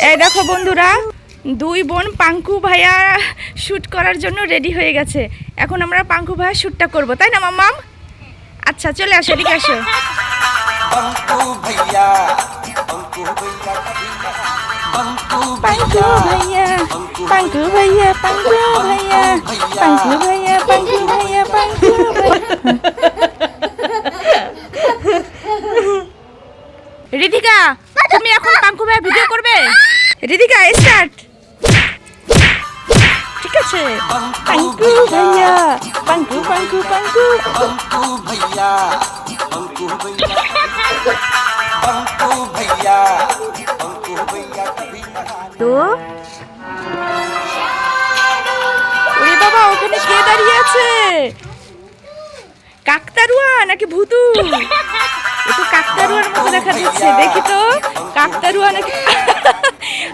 এই দেখো বন্ধুরা, দুই বোন পাঙ্কু ভাইয়া শুট করার জন্য রেডি হয়ে গেছে। এখন আমরা পাঙ্কু ভাইয়া শুটটা করব, তাই না মাম্মাম? আচ্ছা চলে আসো, এদিকে আসো। পাঙ্কু ভাইয়া, পাঙ্কু ভাইয়া, পাঙ্কু ভাইয়া, পাঙ্কু ভাইয়া, পাঙ্কু ভাইয়া, পাঙ্কু রিধিকা, তুমি এখন পাঙ্কু ভাইয়া ভিডিও করবে? রিধিকা স্টার্ট। ঠিক আছে, পাঙ্কু ভাইয়া, পাঙ্কু পাঙ্কু পাঙ্কু ভাইয়া, পাঙ্কু ভাইয়া, পাঙ্কু ভাইয়া, পাঙ্কু ভাইয়া। তো ওরে বাবা, ওখানে কে দাঁড়িয়ে আছে? কাকতারুয়া নাকি ভূতু? এ তো কাকতারুয়ার মতো দেখা যাচ্ছে। দেখি তো কাকতারুয়া নাকি।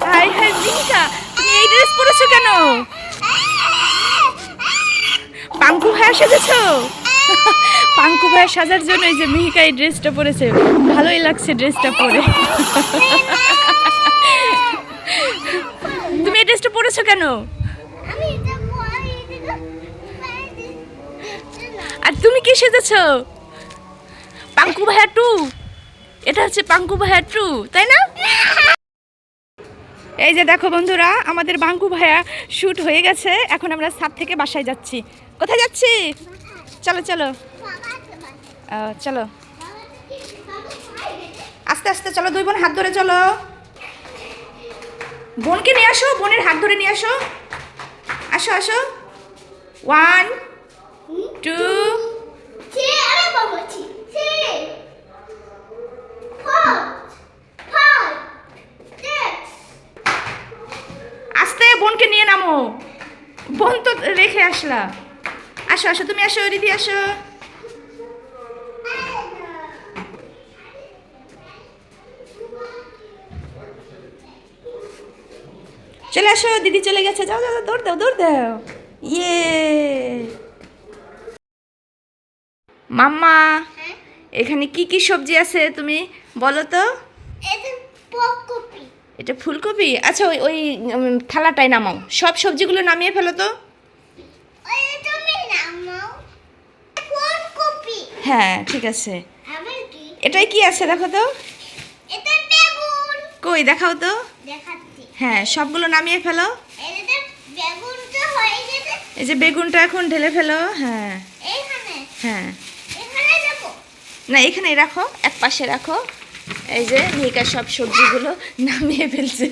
হাই হাই মিহিকা, তুমি এই ড্রেস পরেছো কেন? পাঙ্কু ভাইয়া সেজেছো? পাঙ্কু ভাইয়া সাজার জন্য এই যে মিহিকা এই ড্রেসটা পরেছে। ভালোই লাগছে ড্রেসটা পরে। তুমি এই ড্রেসটা পরেছো কেন? আর তুমি কি সেজেছো? পাঙ্কু ভাইয়া টু। এটা হচ্ছে পাঙ্কু ভাইয়া টু, তাই না? এই যে দেখো বন্ধুরা, আমাদের পাঙ্কু ভাইয়া শুট হয়ে গেছে। এখন আমরা ছাদ থেকে বাসায় যাচ্ছি। কোথায় যাচ্ছি? চলো চলো চলো, আস্তে আস্তে চলো। দুই বোন হাত ধরে চলো। বোনকে নিয়ে আসো, বোনের হাত ধরে নিয়ে আসো। আসো আসো। 1 2 আস্তে, বোনকে নিয়ে নামো। বোন তো রেখে আসলা। আসো আসো, তুমি আসো, রিধি আসো। চলে আসো, দিদি চলে গেছে। যাও যাও, দৌড় দাও দৌড় দাও। ইয়ে মাম্মা, এখানে কি কি সবজি আছে তুমি বলো তো? এটা ফুলকপি। আচ্ছা ওই ওই থালাটায় নামাও, সব সবজিগুলো নামিয়ে ফেলো তো। হ্যাঁ ঠিক আছে। এটাই কি আছে দেখো তো। কই দেখাও তো। হ্যাঁ সবগুলো নামিয়ে ফেলো। এই যে বেগুনটা এখন ঢেলে ফেলো। হ্যাঁ হ্যাঁ, না এখানেই রাখো, এক পাশে রাখো। এই যে মিহিকা সব সবজিগুলো নামিয়ে ফেলছে।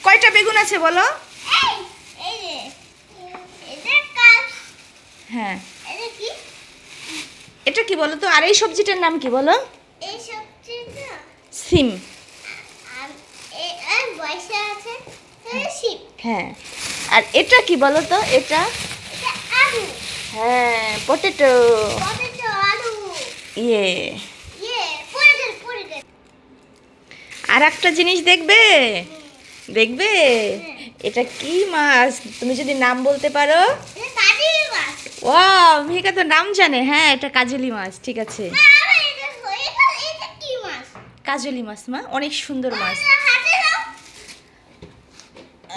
কয়টা বেগুন আছে বলো? হ্যাঁ, এটা কি বলো তো? আর এই সবজিটার নাম কি বলো? সিম। হ্যাঁ, আর এটা কি বলো তো? এটা হ্যাঁ পটেটো। ইয়ে, আর একটা জিনিস দেখবে, দেখবে এটা কি মাছ? তুমি যদি নাম বলতে পারো। ওয়াও, মিহিকা তো নাম জানে। হ্যাঁ এটা কাজলি মাছ। ঠিক আছে, কাজলি মাছ মা, অনেক সুন্দর মাছ।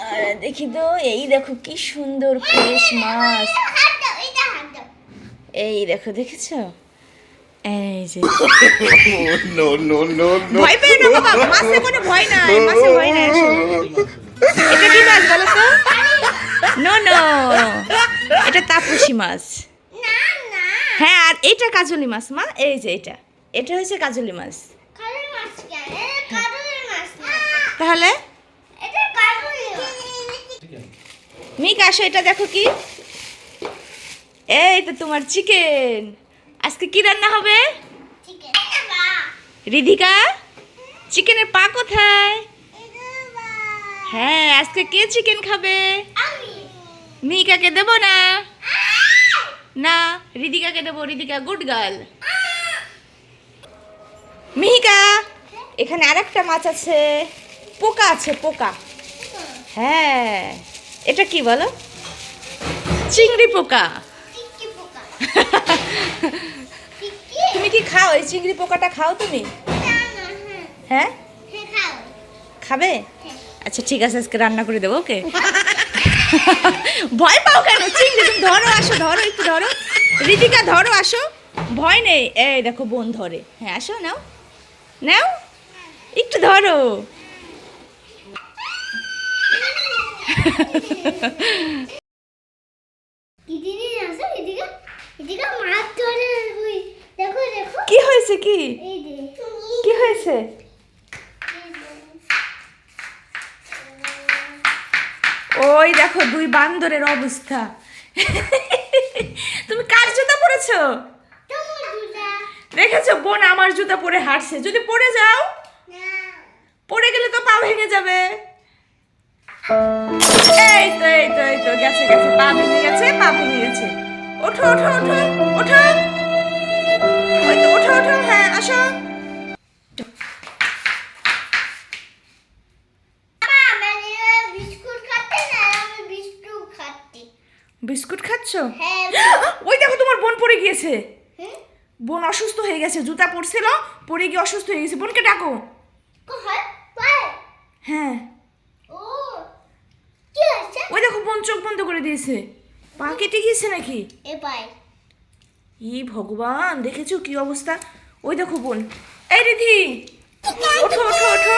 আর দেখি তো, এই দেখো কি সুন্দর ফ্রেশ মাছ। এই দেখো, দেখেছো? এই যে ভয় পেও না বাবা, মাছে কোনো ভয় নাই, মাছে ভয় নাই। এটা কি মাছ বলো তো? নো নো, এটা তাপসী মাছ। হ্যাঁ, আর এটা কাজলি মাছ মা। এই যে এটা, এটা হচ্ছে কাজলি মাছ। তাহলে মিহিকা আসো, এটা দেখো কি। এই তো তোমার চিকেন। আজকে কি রান্না হবে? রিধিকা, চিকেনের পা কোথায়? হ্যাঁ, আজকে কে চিকেন খাবে? মিহিকাকে দেব না। না, রিধিকাকে দেবো। Ridhika good girl. মিহিকা, এখানে আরেকটা মাছ আছে। পোকা আছে, পোকা। হ্যাঁ, এটা কি বলো? চিংড়ি পোকা। তুমি কি খাও? এই চিংড়ি পোকাটা খাও তুমি? হ্যাঁ খাবে? আচ্ছা ঠিক আছে, আজকে রান্না করে দেবো। ওকে। ভয় পাও কেন? চিংড়ি তুমি ধরো, আসো, ধরো, একটু ধরো। ঋতিকা ধরো, আসো, ভয় নেই। এই দেখো বোন ধরে। হ্যাঁ আসো, নাও নাও, একটু ধরো। কি হয়েছে? কি কি হয়েছে? ওই দেখো দুই বান্দরের অবস্থা। তুমি কার জুতা পরেছো? দেখেছো বোন আমার জুতা পরে হাঁটছে। যদি পড়ে যাও, পড়ে গেলে তো পা ভেঙে যাবে। এই তো এই তো এই তো গেছে গেছে, পা ভেঙে গেছে, পা ভেঙে গেছে। ওঠো ওঠো ওঠো ওঠো, ওই তো ওঠো ওঠো। হ্যাঁ আসো। বিস্কুট খাচ্ছো? ওই দেখো তোমার বোন পড়ে গিয়েছে। বোন অসুস্থ হয়ে গেছে, জুতা পরছিল, পরে গিয়ে অসুস্থ হয়ে গেছে। বোনকে ডাকো। হ্যাঁ ওই দেখো বোন চোখ বন্ধ করে দিয়েছে। পা কেটে গিয়েছে নাকি? ই ভগবান, দেখেছো কি অবস্থা? ওই দেখো বোন। এই রিধি, ওঠো ওঠো ওঠো।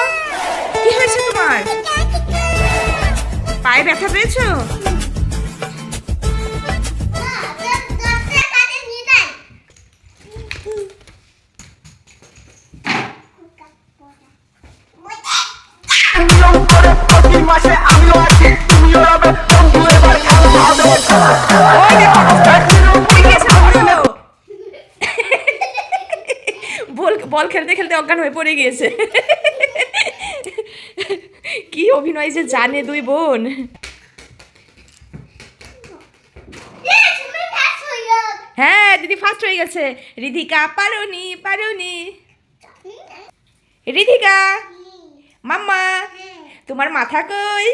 কি হয়েছে তোমার? পায়ে ব্যথা পেয়েছো? বল খেলতে খেলতে অজ্ঞান হয়ে পড়ে গিয়েছে। কি অভিনয় যে জানে দুই বোন। হ্যাঁ দিদি ফার্স্ট হয়ে গেছে। রিধিকা পারোনি পারোনি। রিধিকা মাম্মা, তোমার মাথা কই?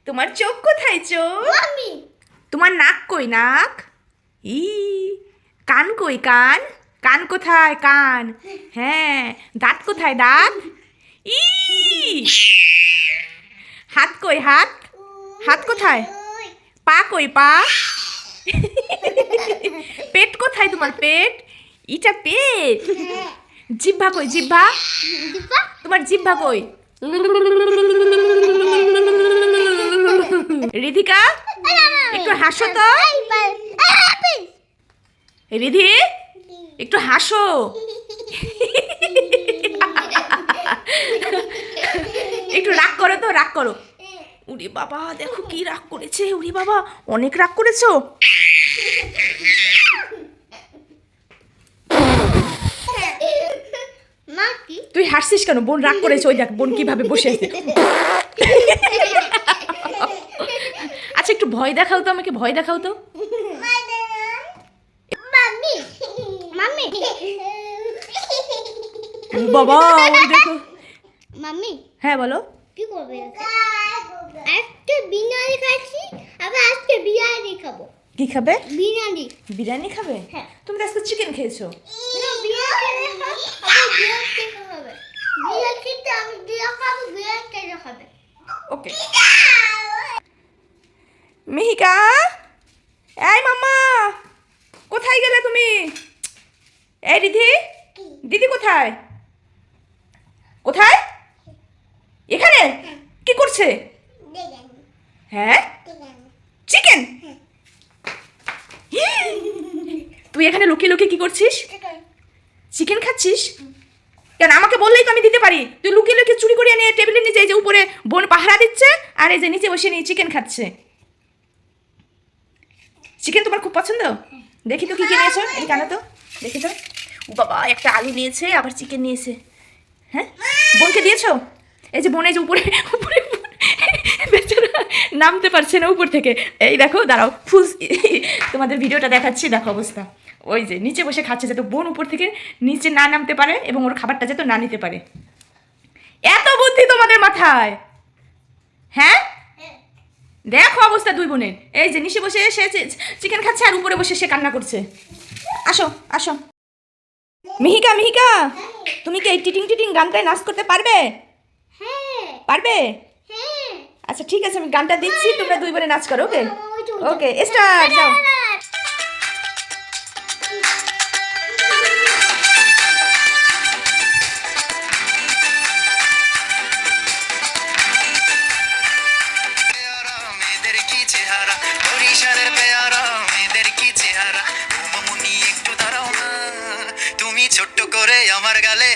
তোমার চোখ কোথায়? চোখ? তোমার নাক কই? নাক? ই কান কই? কান? কান কোথায়? কান? হ্যাঁ দাঁত কোথায়? দাঁত? ই হাত কই? হাত? হাত কোথায়? পা কই? পা? পেট কোথায় তোমার? পেট? ইটা পেট। জিহ্বা কই? জিহ্বা? তোমার জিহ্বা কই? রিধিকা একটু হাসো তো। রিধি একটু হাসো। একটু রাগ করো তো, রাগ করো। উরি বাবা দেখো কি রাগ করেছে। উরি বাবা অনেক রাগ করেছো। তুই হাসছিস কেন? বোন রাগ করেছে। ওই দেখ বোন কিভাবে বসে আছে। আচ্ছা একটু ভয় দেখাও তো, আমাকে ভয় দেখাও তো। বাবা ওই দেখো। মাম্মি হ্যাঁ বলো। কি করবে? আজকে বিরিয়ানি খাচ্ছি, আবার আজকে বিরিয়ানি খাবো। কি খাবে? বিরিয়ানি। বিরিয়ানি খাবে? হ্যাঁ। তুমি তো আজকে চিকেন খেয়েছো। বিরিয়ানি খাবে। বিরিয়ানি খেতে আমি বিরিয়ানি খাবো, বিরিয়ানি খাবে। ওকে। মিহিকা, এই মাম্মা, কোথায় গেলে তুমি? এই রিধি, দিদি কোথায়? কোথায়? এখানে কি করছে? হ্যাঁ চিকেন। তুই এখানে লুকিয়ে লুকিয়ে কি করছিস? চিকেন খাচ্ছিস কেন? আমাকে বললেই তো আমি দিতে পারি। তুই লুকিয়ে লুকিয়ে চুরি করে নিয়ে টেবিলের নিচে, এই যে উপরে বোন পাহারা দিচ্ছে, আর এই যে নিচে বসে নিয়ে চিকেন খাচ্ছে। চিকেন তোমার খুব পছন্দ? দেখি তো কি কি নিয়েছো। এই কেন তো দেখি তো। ও বাবা একটা আলু নিয়েছে, আবার চিকেন নিয়েছে। হ্যাঁ বোনকে দিয়েছো? এই যে বোন এই যে উপরে উপরে বেচারা নামতে পারছে না উপর থেকে। এই দেখো দাঁড়াও, ফুল তোমাদের ভিডিওটা দেখাচ্ছি। দেখো অবস্থা। ওই যে নিচে বসে খাচ্ছে, যাতে বোন উপর থেকে নিচে না নামতে পারে এবং ওর খাবারটা যাতে না নিতে পারে। এত বুদ্ধি তোমাদের মাথায়? হ্যাঁ দেখো অবস্থা দুই বোনের। এই যে নিচে বসে সে চিকেন খাচ্ছে, আর উপরে বসে সে কান্না করছে। আসো আসো। মিহিকা মিহিকা, তুমি কি এই টিটিং টিটিং গানটায় নাচ করতে পারবে? হ্যাঁ পারবে? হ্যাঁ আচ্ছা ঠিক আছে, আমি গানটা দিচ্ছি, তোমরা দুই বোনে নাচ করো। ওকে ওকে, স্টার্ট। যাও। মেয়েদের কি চেহারা, বরিশালের পেয়ারা মেয়েদের কি চেহারা। ও মামুনি একটু দাঁড়াও না, তুমি ছোট্ট করে আমার গালে